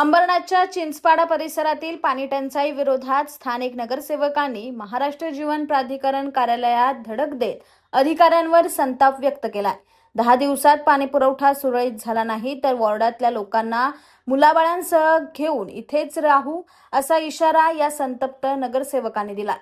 अंबरनाथच्या चिंचपाडा परिसरातील पाणी टंचाई विरोधात स्थानिक नगरसेवकांनी महाराष्ट्र जीवन प्राधिकरण कार्यालयात धडक देत अधिकाऱ्यांवर संताप व्यक्त केलाय। 10 दिवसात पाणी पुरवठा सुरळीत झाला नाही तर वॉर्डातल्या लोकांना मुलाबाळांसह घेऊन इथेच राहू असा इशारा या संतप्त नगरसेवकांनी दिला।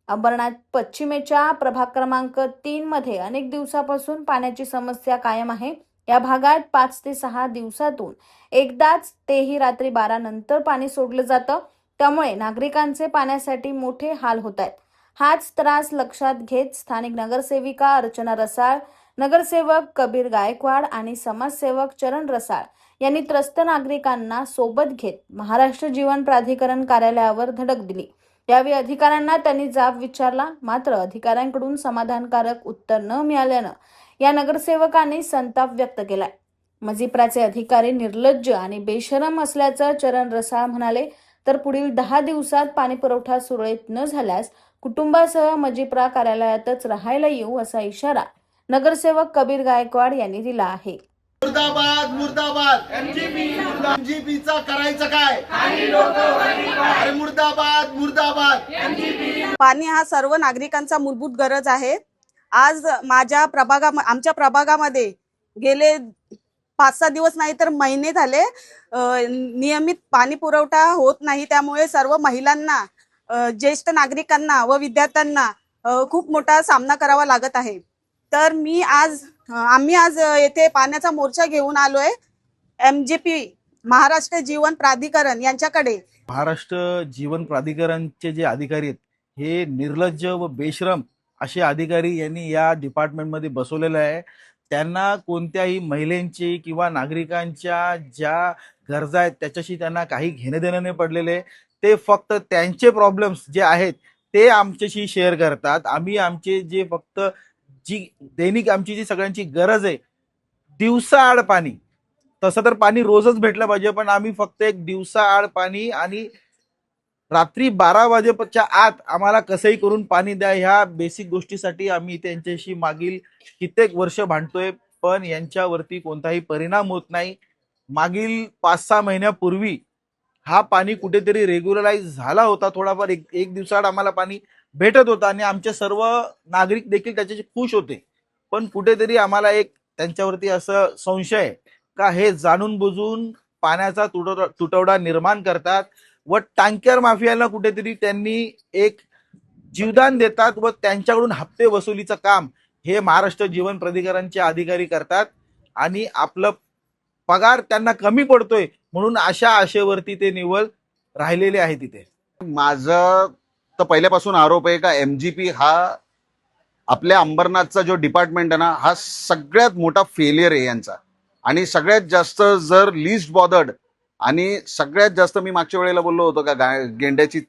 अंबरनाथ पश्चिमेच्या प्रभाग क्रमांक 3 मध्ये अनेक दिवसापासून पाण्याची समस्या कायम आहे। या भागात 5 ते 6 दिवसातून एकदाच, तेही रात्री 12 नंतर पाणी सोडलं जातं। त्यामुळे नागरिकांचे पाण्यासाठी मोठे हाल होत आहेत। हाच त्रास लक्षात घेत स्थानिक नगरसेविका अर्चना रसाळ, नगरसेवक कबीर गायकवाड आणि समाजसेवक चरण रसाळ यांनी त्रस्त नागरिकांना सोबत घेत महाराष्ट्र जीवन प्राधिकरण कार्यालयावर धडक दिली। यावेळी अधिकाऱ्यांना त्यांनी जाब विचारला, मात्र अधिकाऱ्यांकडून समाधानकारक उत्तर न मिळाल्यानं या नगरसेवकांनी संताप व्यक्त केलाय। मजिप्राचे अधिकारी निर्लज्ज आणि बेशरम असल्याचं चरण रसाळ म्हणाले, तर पुढील 10 दिवसात पाणी पुरवठा सुरळीत न झाल्यास कुटुंबासह मजिप्रा कार्यालयातच राहायला येऊ असा इशारा नगरसेवक कबीर गायकवाड यांनी दिला आहे। मुर्दाबाद मुर्दाबाद एमजीपीचा करायचं काय? अरे मुर्दाबाद मुर्दाबाद। पाणी हा सर्व नागरिकांचा मूलभूत गरज आहे। आज आमच्या प्रभागामध्ये गेले 5-6 दिवस नाही तर महिने झाले नियमित पाणी पुरवठा होत नाही। त्यामुळे सर्व महिलांना, ज्येष्ठ नागरिकांना व विद्यार्थ्यांना खूप मोठा सामना करावा लागत आहे। तर आम्ही आज येथे पाण्याचा मोर्चा घेऊन आलोय एमजीपी महाराष्ट्र जीवन प्राधिकरण यांच्याकडे। महाराष्ट्र जीवन प्राधिकरणचे जे अधिकारी आहेत हे निर्लज्ज व बेशरम असे अधिकारी यांनी या डिपार्टमेंटमध्ये बसवलेले आहे। त्यांना कोणत्याही महिलांची किंवा नागरिकांच्या ज्या गरजा आहेत त्याच्याशी त्यांना काही घेणे देणं नाही पडलेले। ते फक्त त्यांचे प्रॉब्लेम्स जे आहेत ते आमच्याशी शेअर करतात। आम्ही आमचे जे फक्त जी दैनिक आमची जी सगळ्यांची गरज आहे, दिवसाआड पाणी, तसं तर पाणी रोजच भेटलं पाहिजे, पण आम्ही फक्त एक दिवसाआड पाणी आणि रात्री 12 वाजेच्या आत आम्हाला कसंही करून पाणी द्या, ह्या बेसिक गोष्टीसाठी आम्ही त्यांच्याशी मागील कित्येक वर्ष भांडतोय, पण यांच्यावरती कोणताही परिणाम होत नाही। मागील 5-6 महिन्यापूर्वी हा पाणी कुठेतरी रेग्युलराइज झाला होता, थोडाफार एक दिवसाआड आम्हाला पाणी भेटत होतं आणि आमचे सर्व नागरिक देखील त्याच्याशी खुश होते। पण कुठेतरी आम्हाला एक त्यांच्यावरती असं संशय आहे का हे जाणून बुजून पाण्याचा तुटवडा निर्माण करतात व टँकर माफियाला कुठेतरी त्यांनी एक जीवदान देतात व त्यांच्याकडून हप्ते वसुलीचं काम हे महाराष्ट्र जीवन प्राधिकरणचे अधिकारी करतात आणि आपलं पगार त्यांना कमी पडतोय म्हणून अशा आशेवरती ते निव्वळ राहिलेले आहे तिथे। माझा तर पहिल्यापासून आरोप आहे का एमजीपी हा आपल्या अंबरनाथचा जो डिपार्टमेंट आहे ना, हा सगळ्यात मोठा फेलियर आहे यांचा। आणि सगळ्यात जास्त जर लिस्ट बॉदर्ड आणि सगळ्यात जास्त मी मागच्या वेळेला बोललो होतो का गेंड्याची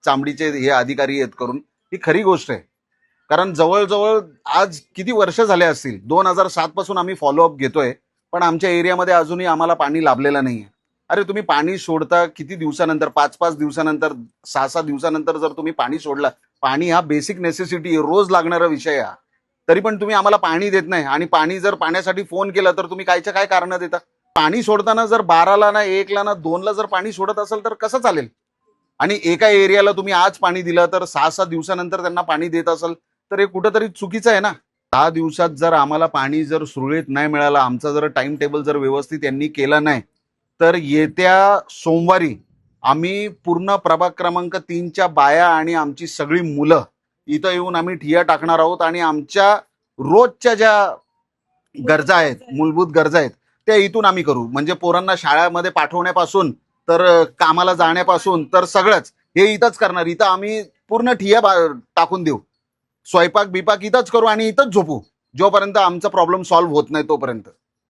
चामडीचे हे अधिकारी आहेत करून, ही खरी गोष्ट आहे। कारण जवळजवळ आज किती वर्ष झाले असतील, 2007 पासून आम्ही फॉलोअप घेतोय, पण आमच्या एरियामध्ये अजूनही आम्हाला पाणी लाभलेलं नाहीये। अरे तुम्ही पाणी सोडता किती दिवसानंतर, 5-5 दिवसानंतर, 6-6 दिवसानंतर जर तुम्ही पाणी सोडलं, पाणी हा बेसिक नेसेसिटी, रोज लागणारा विषय आहे, तरी पण तुम्ही आम्हाला पाणी देत नाही। आणि पाणी जर पाण्यासाठी फोन केला तर तुम्ही कायच्या काय कारण देता? पाणी सोडताना जर 12ला ना 1ला ना 2ला जर पाणी सोडत असेल तर कसं चालेल? आणि एका एरियाला तुम्ही आज पाणी दिलं तर 6-7 दिवसानंतर त्यांना पाणी देत असेल तर हे कुठंतरी चुकीचं आहे ना। 10 दिवसात जर आम्हाला पाणी जर सुरळीत नाही मिळालं, आमचा जर टाइम टेबल जर व्यवस्थित यांनी केलं नाही, तर येत्या सोमवारी आम्ही पूर्ण प्रभाग क्रमांक 3च्या बाया आणि आमची सगळी मुलं इथं येऊन आम्ही ठिय्या टाकणार आहोत आणि आमच्या रोजच्या ज्या गरजा आहेत, मूलभूत गरजा आहेत, त्या इथून आम्ही करू। म्हणजे पोरांना शाळेमध्ये पाठवण्यापासून तर कामाला जाण्यापासून तर सगळंच हे इथंच करणार। इथं आम्ही पूर्ण ठिय्या टाकून देऊ, स्वयंपाक बिपाक इथंच करू आणि इथंच झोपू जोपर्यंत आमचा प्रॉब्लेम सॉल्व्ह होत नाही तोपर्यंत।